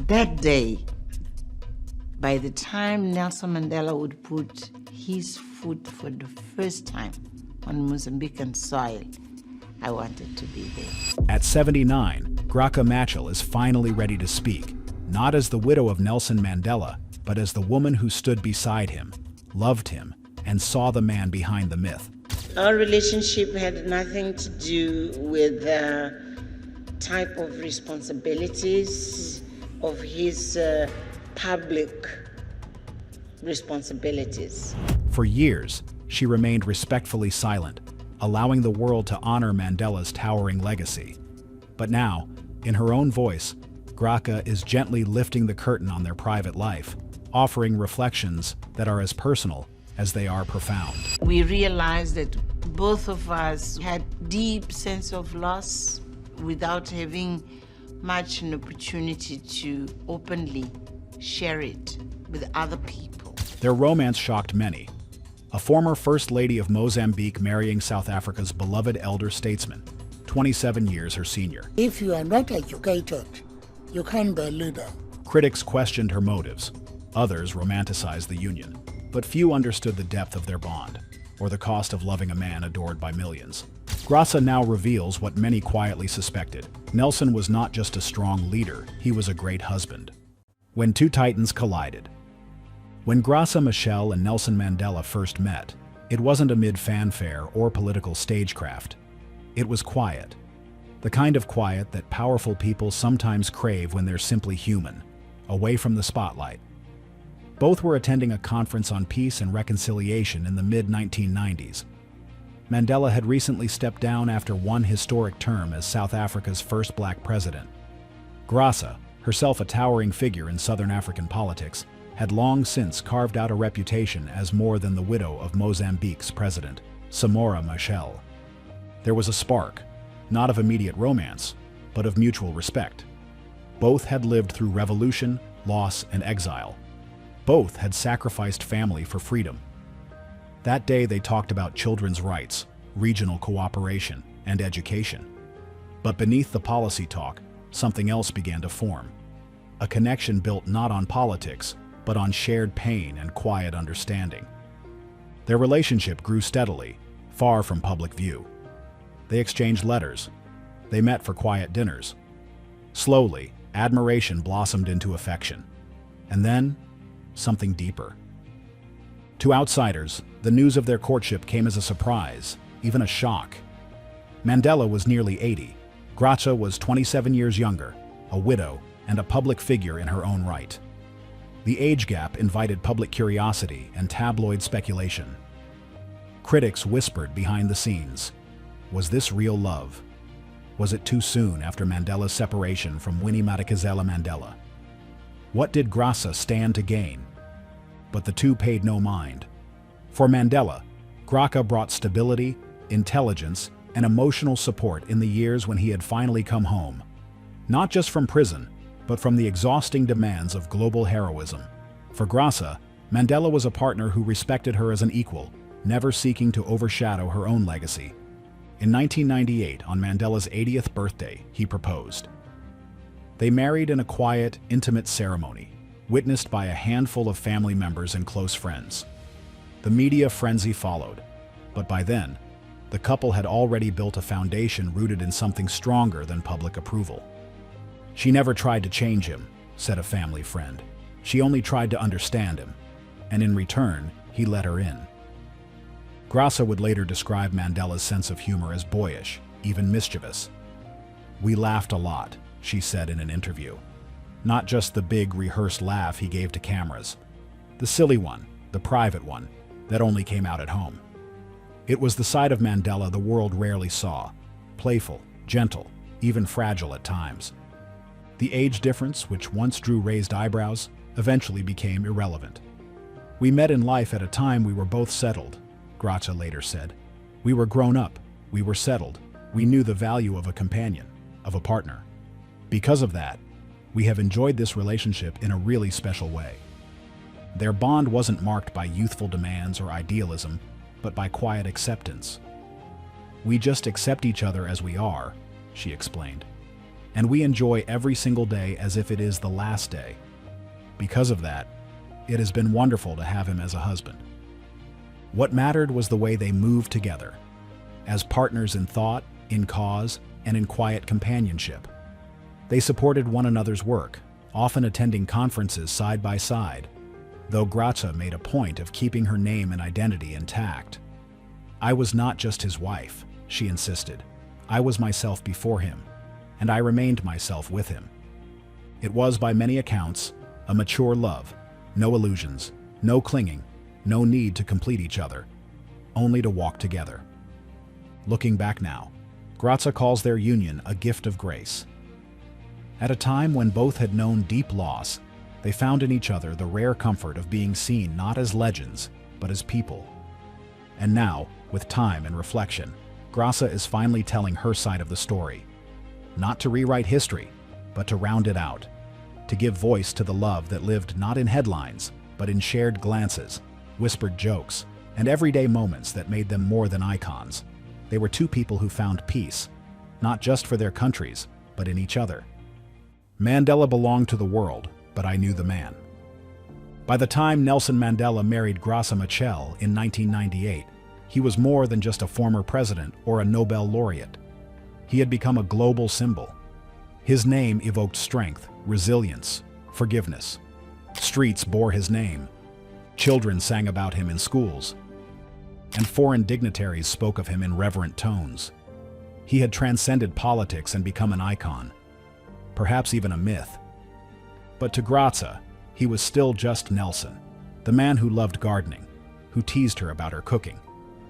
That day, by the time Nelson Mandela would put his foot for the first time on Mozambican soil, I wanted to be there. At 79, Graca Machel is finally ready to speak, not as the widow of Nelson Mandela, but as the woman who stood beside him, loved him, and saw the man behind the myth. Our relationship had nothing to do with the type of responsibilities of his public responsibilities. For years, she remained respectfully silent, allowing the world to honor Mandela's towering legacy. But now, in her own voice, Graca is gently lifting the curtain on their private life, offering reflections that are as personal as they are profound. We realized that both of us had deep sense of loss without having much an opportunity to openly share it with other people. Their romance shocked many. A former First Lady of Mozambique marrying South Africa's beloved elder statesman, 27 years her senior. If you are not educated, you can't be a leader. Critics questioned her motives. Others romanticized the union. But few understood the depth of their bond, or the cost of loving a man adored by millions. Graca now reveals what many quietly suspected. Nelson was not just a strong leader, he was a great husband. When two titans collided. When Graca Machel and Nelson Mandela first met, it wasn't amid fanfare or political stagecraft. It was quiet. The kind of quiet that powerful people sometimes crave when they're simply human, away from the spotlight. Both were attending a conference on peace and reconciliation in the mid-1990s. Mandela had recently stepped down after one historic term as South Africa's first black president. Graca, herself a towering figure in Southern African politics, had long since carved out a reputation as more than the widow of Mozambique's president, Graca Machel. There was a spark, not of immediate romance, but of mutual respect. Both had lived through revolution, loss, and exile. Both had sacrificed family for freedom. That day they talked about children's rights, regional cooperation, and education. But beneath the policy talk, something else began to form. A connection built not on politics, but on shared pain and quiet understanding. Their relationship grew steadily, far from public view. They exchanged letters. They met for quiet dinners. Slowly, admiration blossomed into affection. And then, something deeper. To outsiders, the news of their courtship came as a surprise, even a shock. Mandela was nearly 80. Graca was 27 years younger, a widow, and a public figure in her own right. The age gap invited public curiosity and tabloid speculation. Critics whispered behind the scenes. Was this real love? Was it too soon after Mandela's separation from Winnie Madikizela Mandela? What did Graca stand to gain? But the two paid no mind. For Mandela, Graca brought stability, intelligence, and emotional support in the years when he had finally come home. Not just from prison, but from the exhausting demands of global heroism. For Graca, Mandela was a partner who respected her as an equal, never seeking to overshadow her own legacy. In 1998, on Mandela's 80th birthday, he proposed. They married in a quiet, intimate ceremony, witnessed by a handful of family members and close friends. The media frenzy followed, but by then, the couple had already built a foundation rooted in something stronger than public approval. She never tried to change him, said a family friend. She only tried to understand him, and in return, he let her in. Graca would later describe Mandela's sense of humor as boyish, even mischievous. "We laughed a lot," she said in an interview. Not just the big, rehearsed laugh he gave to cameras. The silly one, the private one, that only came out at home. It was the side of Mandela the world rarely saw, playful, gentle, even fragile at times. The age difference, which once drew raised eyebrows, eventually became irrelevant. "We met in life at a time we were both settled," Graca later said. "We were grown up, we were settled, we knew the value of a companion, of a partner. Because of that, we have enjoyed this relationship in a really special way." Their bond wasn't marked by youthful demands or idealism, but by quiet acceptance. "We just accept each other as we are," she explained. and we enjoy every single day as if it is the last day. Because of that, it has been wonderful to have him as a husband. What mattered was the way they moved together, as partners in thought, in cause, and in quiet companionship. They supported one another's work, often attending conferences side by side, though Graca made a point of keeping her name and identity intact. "I was not just his wife," she insisted. "I was myself before him, and I remained myself with him." It was, by many accounts, a mature love, no illusions, no clinging, no need to complete each other, only to walk together. Looking back now, Graca calls their union a gift of grace. At a time when both had known deep loss, they found in each other the rare comfort of being seen not as legends, but as people. And now, with time and reflection, Graca is finally telling her side of the story. Not to rewrite history, but to round it out. To give voice to the love that lived not in headlines, but in shared glances, whispered jokes, and everyday moments that made them more than icons. They were two people who found peace, not just for their countries, but in each other. Mandela belonged to the world, but I knew the man. By the time Nelson Mandela married Graca Machel in 1998, he was more than just a former president or a Nobel laureate. He had become a global symbol. His name evoked strength, resilience, forgiveness. Streets bore his name. Children sang about him in schools. And foreign dignitaries spoke of him in reverent tones. He had transcended politics and become an icon, perhaps even a myth. But to Graca, he was still just Nelson, the man who loved gardening, who teased her about her cooking,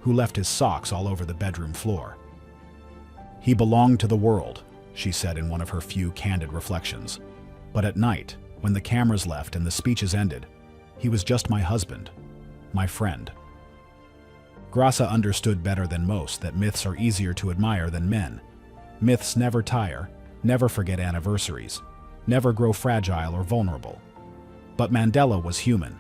who left his socks all over the bedroom floor. "He belonged to the world," she said in one of her few candid reflections. "But at night, when the cameras left and the speeches ended, he was just my husband, my friend." Graca understood better than most that myths are easier to admire than men. Myths never tire, never forget anniversaries, never grow fragile or vulnerable. But Mandela was human.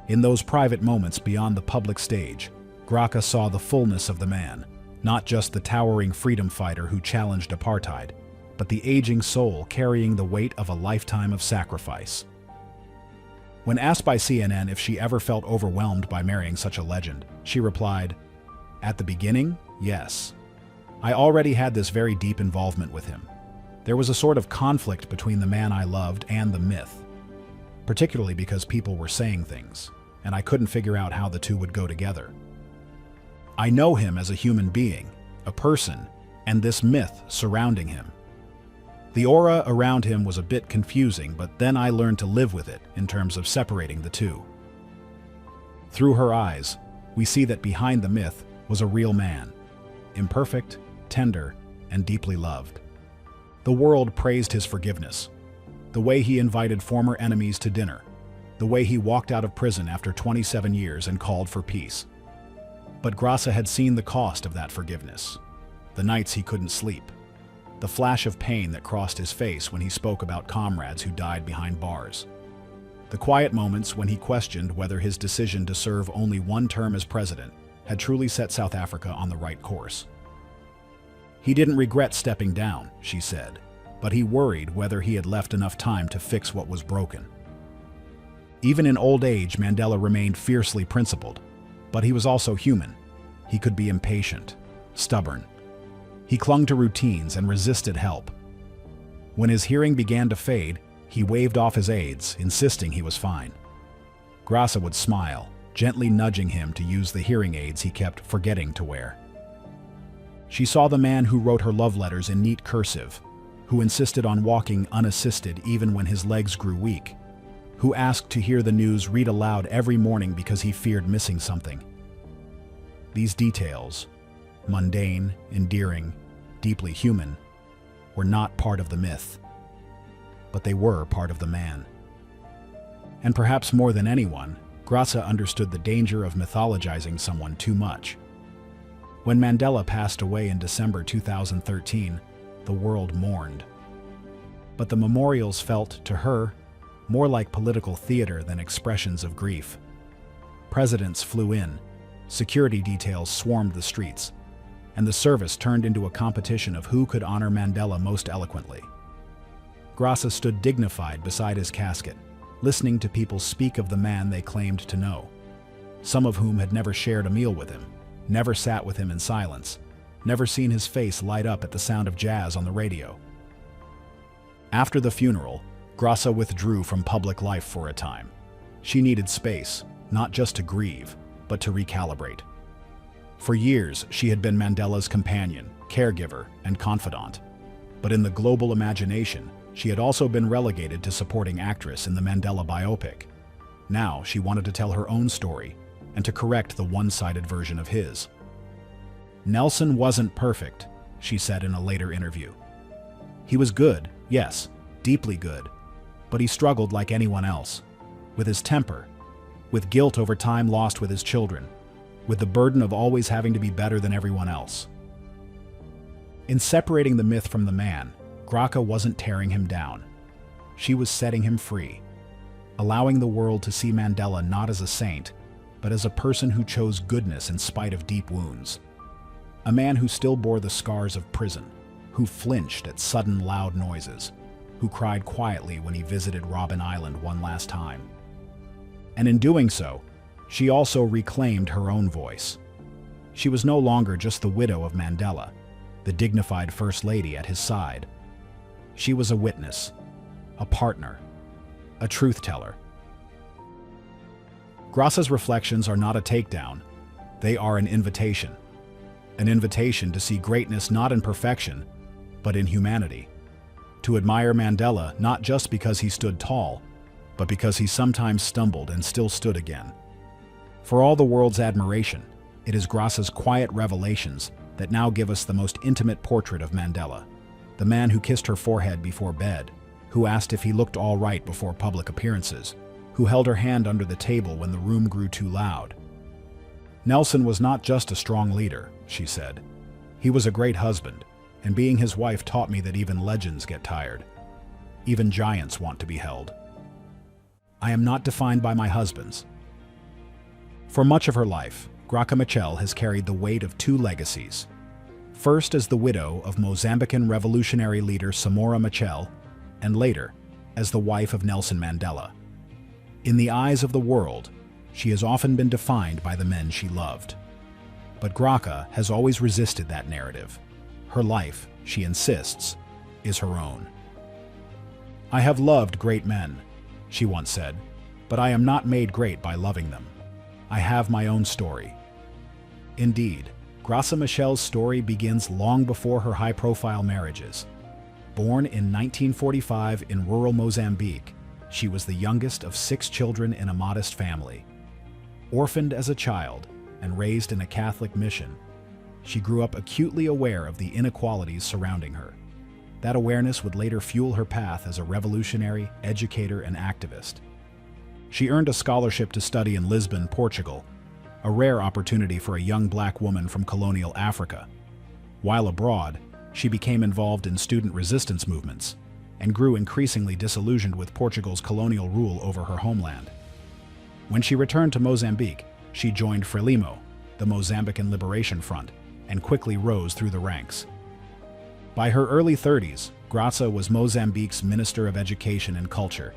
In those private moments beyond the public stage, Graca saw the fullness of the man, not just the towering freedom fighter who challenged apartheid, but the aging soul carrying the weight of a lifetime of sacrifice. When asked by CNN if she ever felt overwhelmed by marrying such a legend, she replied, "At the beginning, yes. I already had this very deep involvement with him. There was a sort of conflict between the man I loved and the myth, particularly because people were saying things, and I couldn't figure out how the two would go together. I know him as a human being, a person, and this myth surrounding him. The aura around him was a bit confusing, but then I learned to live with it in terms of separating the two." Through her eyes, we see that behind the myth was a real man, imperfect, tender, and deeply loved. The world praised his forgiveness, the way he invited former enemies to dinner, the way he walked out of prison after 27 years and called for peace. But Graca had seen the cost of that forgiveness, the nights he couldn't sleep, the flash of pain that crossed his face when he spoke about comrades who died behind bars, the quiet moments when he questioned whether his decision to serve only one term as president had truly set South Africa on the right course. He didn't regret stepping down, she said, but he worried whether he had left enough time to fix what was broken. Even in old age, Mandela remained fiercely principled, but he was also human. He could be impatient, stubborn. He clung to routines and resisted help. When his hearing began to fade, he waved off his aides, insisting he was fine. Graca would smile, gently nudging him to use the hearing aids he kept forgetting to wear. She saw the man who wrote her love letters in neat cursive, who insisted on walking unassisted even when his legs grew weak, who asked to hear the news read aloud every morning because he feared missing something. These details, mundane, endearing, deeply human, were not part of the myth, but they were part of the man. And perhaps more than anyone, Graca understood the danger of mythologizing someone too much. When Mandela passed away in December 2013, the world mourned. But the memorials felt, to her, more like political theater than expressions of grief. Presidents flew in, security details swarmed the streets, and the service turned into a competition of who could honor Mandela most eloquently. Graca stood dignified beside his casket, listening to people speak of the man they claimed to know, some of whom had never shared a meal with him, never sat with him in silence, never seen his face light up at the sound of jazz on the radio. After the funeral, Graca withdrew from public life for a time. She needed space, not just to grieve, but to recalibrate. For years, she had been Mandela's companion, caregiver, and confidant. But in the global imagination, she had also been relegated to supporting actress in the Mandela biopic. Now, she wanted to tell her own story and to correct the one-sided version of his. Nelson wasn't perfect, she said in a later interview. He was good, yes, deeply good, but he struggled like anyone else, with his temper, with guilt over time lost with his children, with the burden of always having to be better than everyone else. In separating the myth from the man, Graca wasn't tearing him down. She was setting him free, allowing the world to see Mandela not as a saint, but as a person who chose goodness in spite of deep wounds. A man who still bore the scars of prison, who flinched at sudden loud noises, who cried quietly when he visited Robben Island one last time. And in doing so, she also reclaimed her own voice. She was no longer just the widow of Mandela, the dignified First Lady at his side. She was a witness, a partner, a truth-teller. Graca's reflections are not a takedown, they are an invitation to see greatness not in perfection, but in humanity. To admire Mandela not just because he stood tall, but because he sometimes stumbled and still stood again. For all the world's admiration, it is Graca's quiet revelations that now give us the most intimate portrait of Mandela, the man who kissed her forehead before bed, who asked if he looked all right before public appearances, who held her hand under the table when the room grew too loud. Nelson was not just a strong leader, she said. He was a great husband, and being his wife taught me that even legends get tired. Even giants want to be held. I am not defined by my husbands. For much of her life, Graca Machel has carried the weight of two legacies. First as the widow of Mozambican revolutionary leader Samora Machel, and later as the wife of Nelson Mandela. In the eyes of the world, she has often been defined by the men she loved. But Graca has always resisted that narrative. Her life, she insists, is her own. I have loved great men, she once said, but I am not made great by loving them. I have my own story. Indeed, Graca Machel's story begins long before her high-profile marriages. Born in 1945 in rural Mozambique, she was the youngest of 6 children in a modest family. Orphaned as a child and raised in a Catholic mission, she grew up acutely aware of the inequalities surrounding her. That awareness would later fuel her path as a revolutionary, educator, and activist. She earned a scholarship to study in Lisbon, Portugal, a rare opportunity for a young black woman from colonial Africa. While abroad, she became involved in student resistance movements and grew increasingly disillusioned with Portugal's colonial rule over her homeland. When she returned to Mozambique, she joined Frelimo, the Mozambican Liberation Front, and quickly rose through the ranks. By her early 30s, Graca was Mozambique's Minister of Education and Culture,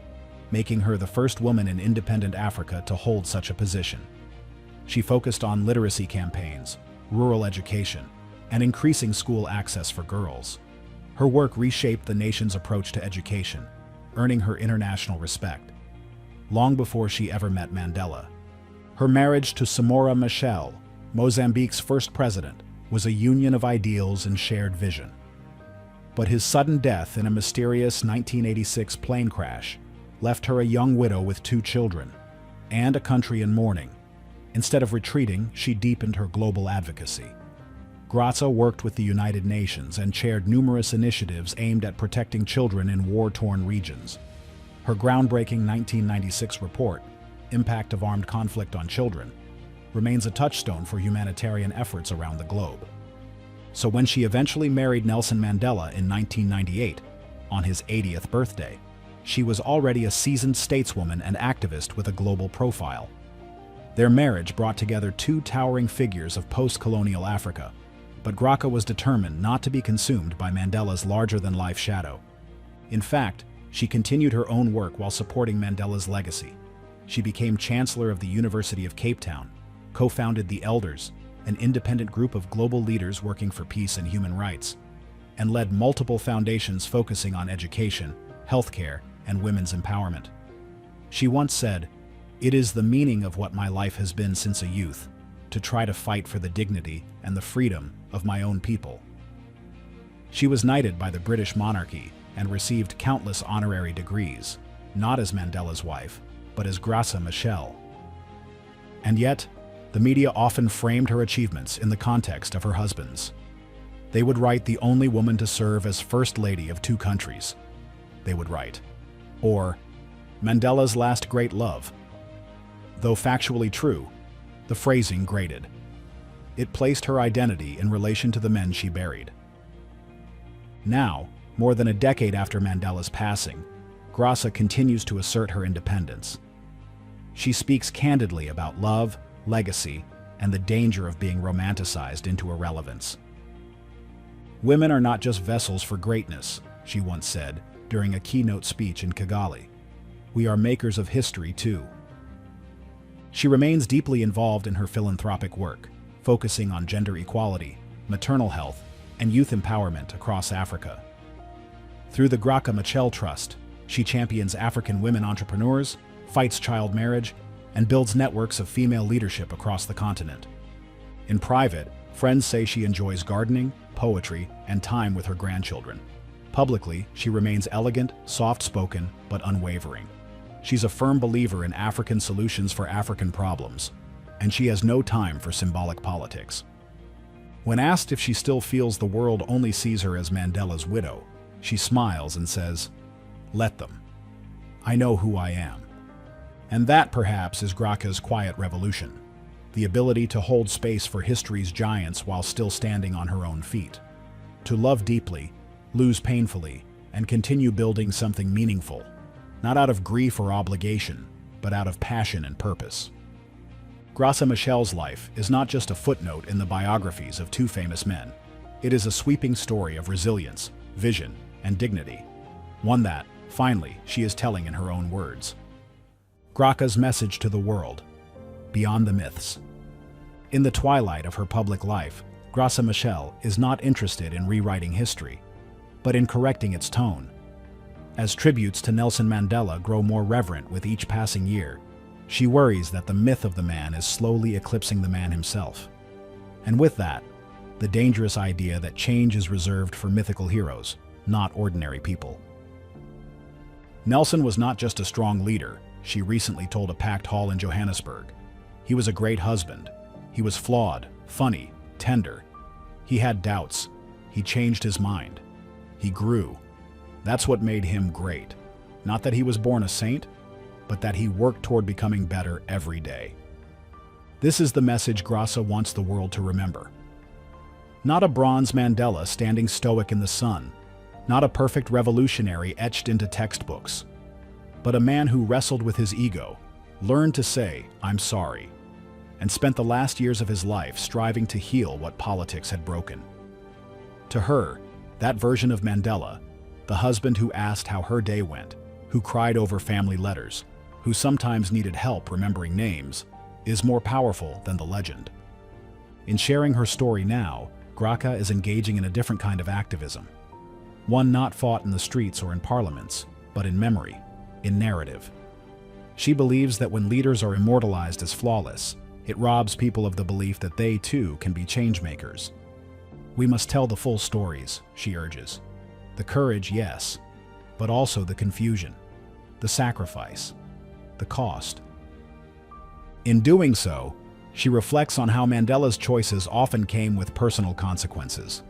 making her the first woman in independent Africa to hold such a position. She focused on literacy campaigns, rural education, and increasing school access for girls. Her work reshaped the nation's approach to education, earning her international respect, long before she ever met Mandela. Her marriage to Samora Machel, Mozambique's first president, was a union of ideals and shared vision. But his sudden death in a mysterious 1986 plane crash left her a young widow with 2 children, and a country in mourning. Instead of retreating, she deepened her global advocacy. Graca worked with the United Nations and chaired numerous initiatives aimed at protecting children in war-torn regions. Her groundbreaking 1996 report, Impact of Armed Conflict on Children, remains a touchstone for humanitarian efforts around the globe. So when she eventually married Nelson Mandela in 1998, on his 80th birthday, she was already a seasoned stateswoman and activist with a global profile. Their marriage brought together 2 towering figures of post-colonial Africa, but Graca was determined not to be consumed by Mandela's larger-than-life shadow. In fact, She continued her own work while supporting Mandela's legacy. She became Chancellor of the University of Cape Town, co-founded the Elders, an independent group of global leaders working for peace and human rights, and led multiple foundations focusing on education, healthcare, and women's empowerment. She once said, "It is the meaning of what my life has been since a youth, to try to fight for the dignity and the freedom of my own people." She was knighted by the British monarchy and received countless honorary degrees, not as Mandela's wife, but as Graca Machel. And yet, the media often framed her achievements in the context of her husband's. They would write the only woman to serve as First Lady of 2 countries. They would write, or Mandela's last great love. Though factually true, the phrasing grated. It placed her identity in relation to the men she buried. Now, more than a decade after Mandela's passing, Graca continues to assert her independence. She speaks candidly about love, legacy, and the danger of being romanticized into irrelevance. "Women are not just vessels for greatness," she once said during a keynote speech in Kigali. "We are makers of history, too." She remains deeply involved in her philanthropic work, focusing on gender equality, maternal health, and youth empowerment across Africa. Through the Graca Machel Trust, she champions African women entrepreneurs, fights child marriage, and builds networks of female leadership across the continent. In private, friends say she enjoys gardening, poetry, and time with her grandchildren. Publicly, she remains elegant, soft-spoken, but unwavering. She's a firm believer in African solutions for African problems, and she has no time for symbolic politics. When asked if she still feels the world only sees her as Mandela's widow, she smiles and says, "Let them. I know who I am." And that, perhaps, is Graca's quiet revolution, the ability to hold space for history's giants while still standing on her own feet. To love deeply, lose painfully, and continue building something meaningful, not out of grief or obligation, but out of passion and purpose. Graca Machel's life is not just a footnote in the biographies of 2 famous men. It is a sweeping story of resilience, vision, and dignity, one that, finally, she is telling in her own words. Graca's message to the world: beyond the myths. In the twilight of her public life, Graca Machel is not interested in rewriting history, but in correcting its tone. As tributes to Nelson Mandela grow more reverent with each passing year, she worries that the myth of the man is slowly eclipsing the man himself. And with that, the dangerous idea that change is reserved for mythical heroes, not ordinary people. Nelson was not just a strong leader, she recently told a packed hall in Johannesburg. He was a great husband. He was flawed, funny, tender. He had doubts. He changed his mind. He grew. That's what made him great. Not that he was born a saint, but that he worked toward becoming better every day. This is the message Graca wants the world to remember. Not a bronze Mandela standing stoic in the sun, not a perfect revolutionary etched into textbooks, but a man who wrestled with his ego, learned to say, "I'm sorry," and spent the last years of his life striving to heal what politics had broken. To her, that version of Mandela, the husband who asked how her day went, who cried over family letters, who sometimes needed help remembering names, is more powerful than the legend. In sharing her story now, Graca is engaging in a different kind of activism. One not fought in the streets or in parliaments, but in memory, in narrative. She believes that when leaders are immortalized as flawless, it robs people of the belief that they, too, can be changemakers. "We must tell the full stories," she urges. The courage, yes, but also the confusion, the sacrifice, the cost. In doing so, she reflects on how Mandela's choices often came with personal consequences.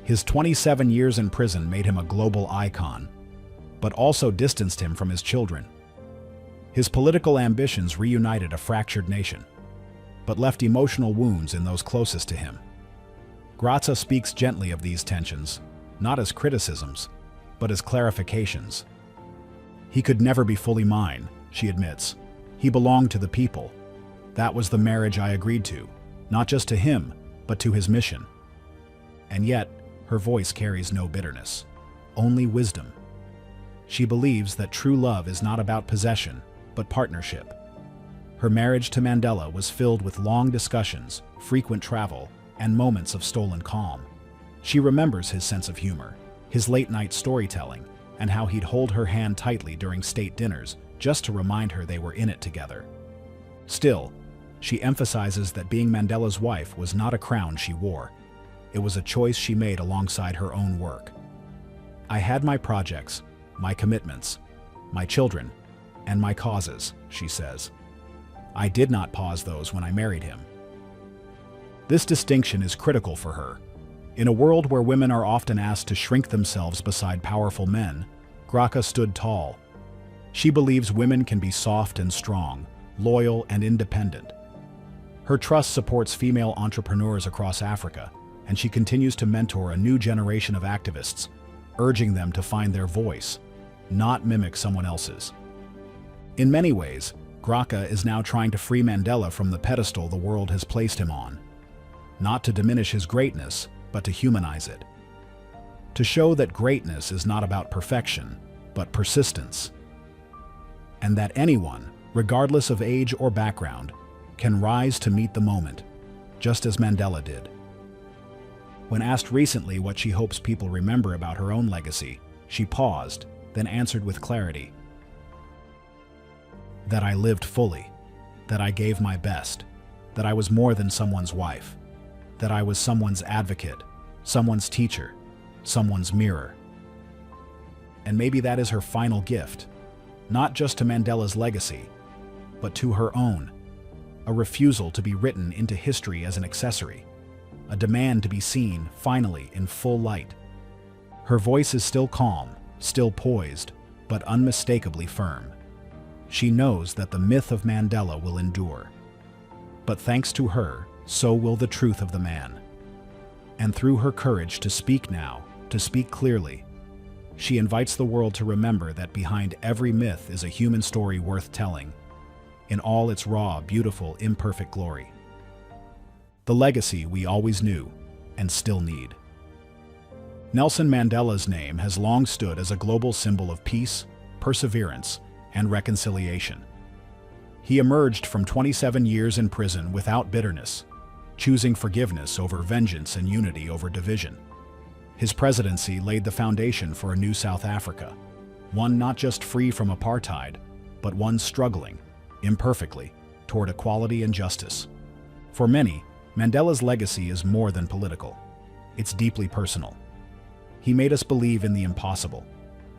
His 27 years in prison made him a global icon, but also distanced him from his children. His political ambitions reunited a fractured nation, but left emotional wounds in those closest to him. Graca speaks gently of these tensions, not as criticisms, but as clarifications. "He could never be fully mine," she admits. "He belonged to the people. That was the marriage I agreed to, not just to him, but to his mission." And yet, her voice carries no bitterness, only wisdom. She believes that true love is not about possession, but partnership. Her marriage to Mandela was filled with long discussions, frequent travel, and moments of stolen calm. She remembers his sense of humor, his late-night storytelling, and how he'd hold her hand tightly during state dinners just to remind her they were in it together. Still, she emphasizes that being Mandela's wife was not a crown she wore. It was a choice she made alongside her own work. "I had my projects, my commitments, my children, and my causes," she says. "I did not pause those when I married him." This distinction is critical for her. In a world where women are often asked to shrink themselves beside powerful men, Graca stood tall. She believes women can be soft and strong, loyal and independent. Her trust supports female entrepreneurs across Africa, and she continues to mentor a new generation of activists, urging them to find their voice, not mimic someone else's. In many ways, Graca is now trying to free Mandela from the pedestal the world has placed him on, not to diminish his greatness, but to humanize it. To show that greatness is not about perfection, but persistence. And that anyone, regardless of age or background, can rise to meet the moment, just as Mandela did. When asked recently what she hopes people remember about her own legacy, she paused, then answered with clarity. "That I lived fully, that I gave my best, that I was more than someone's wife, that I was someone's advocate, someone's teacher, someone's mirror." And maybe that is her final gift, not just to Mandela's legacy, but to her own, a refusal to be written into history as an accessory, a demand to be seen, finally, in full light. Her voice is still calm, still poised, but unmistakably firm. She knows that the myth of Mandela will endure. But thanks to her, so will the truth of the man. And through her courage to speak now, to speak clearly, she invites the world to remember that behind every myth is a human story worth telling, in all its raw, beautiful, imperfect glory. The legacy we always knew and still need. Nelson Mandela's name has long stood as a global symbol of peace, perseverance, and reconciliation. He emerged from 27 years in prison without bitterness, choosing forgiveness over vengeance and unity over division. His presidency laid the foundation for a new South Africa, one not just free from apartheid, but one struggling, imperfectly, toward equality and justice. For many, Mandela's legacy is more than political. It's deeply personal. He made us believe in the impossible,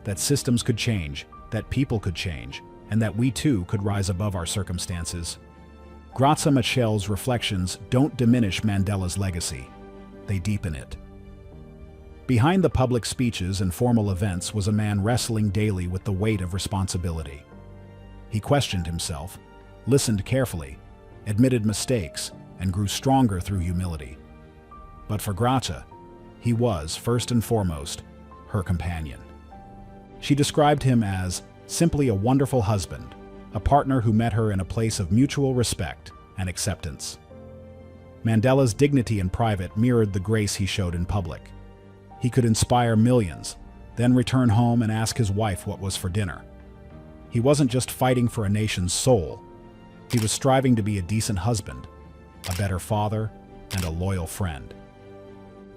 that systems could change, that people could change, and that we too could rise above our circumstances. Graca Machel's reflections don't diminish Mandela's legacy, they deepen it. Behind the public speeches and formal events was a man wrestling daily with the weight of responsibility. He questioned himself, listened carefully, admitted mistakes, and grew stronger through humility. But for Graca, he was, first and foremost, her companion. She described him as simply a wonderful husband, a partner who met her in a place of mutual respect and acceptance. Mandela's dignity in private mirrored the grace he showed in public. He could inspire millions, then return home and ask his wife what was for dinner. He wasn't just fighting for a nation's soul. He was striving to be a decent husband, a better father, and a loyal friend.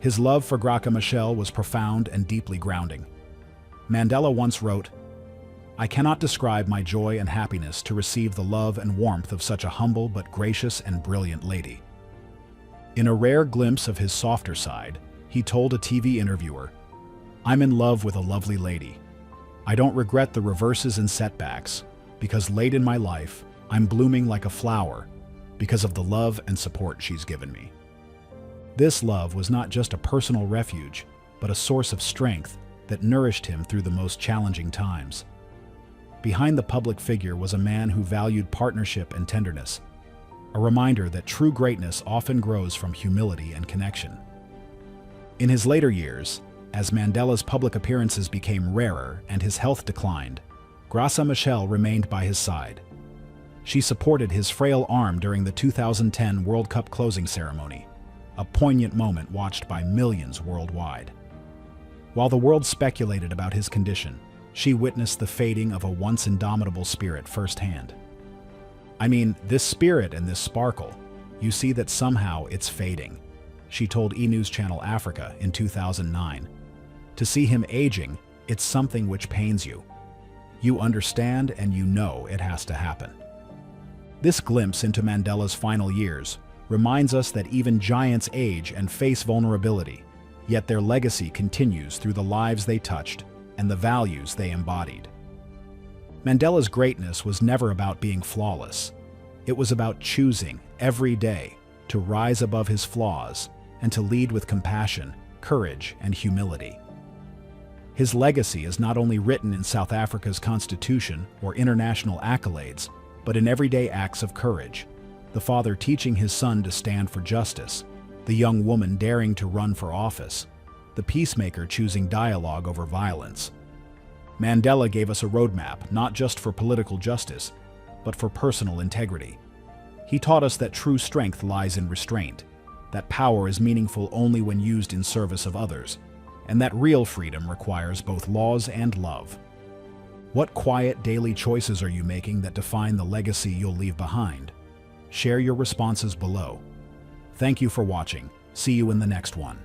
His love for Graca Machel was profound and deeply grounding. Mandela once wrote, "I cannot describe my joy and happiness to receive the love and warmth of such a humble but gracious and brilliant lady." In a rare glimpse of his softer side, he told a TV interviewer, "I'm in love with a lovely lady. I don't regret the reverses and setbacks, because late in my life, I'm blooming like a flower because of the love and support she's given me." This love was not just a personal refuge, but a source of strength that nourished him through the most challenging times. Behind the public figure was a man who valued partnership and tenderness, a reminder that true greatness often grows from humility and connection. In his later years, as Mandela's public appearances became rarer and his health declined, Graca Machel remained by his side. She supported his frail arm during the 2010 World Cup closing ceremony, a poignant moment watched by millions worldwide. While the world speculated about his condition, She witnessed the fading of a once indomitable spirit firsthand. I mean, this spirit and this sparkle, you see that somehow it's fading, she told E! News Channel Africa in 2009. To see him aging, it's something which pains you. You understand and you know it has to happen. This glimpse into Mandela's final years reminds us that even giants age and face vulnerability, yet their legacy continues through the lives they touched and the values they embodied. Mandela's greatness was never about being flawless. It was about choosing every day to rise above his flaws and to lead with compassion, courage, and humility. His legacy is not only written in South Africa's constitution or international accolades, but in everyday acts of courage. The father teaching his son to stand for justice, the young woman daring to run for office, the peacemaker choosing dialogue over violence. Mandela gave us a roadmap not just for political justice, but for personal integrity. He taught us that true strength lies in restraint, that power is meaningful only when used in service of others, and that real freedom requires both laws and love. What quiet daily choices are you making that define the legacy you'll leave behind? Share your responses below. Thank you for watching. See you in the next one.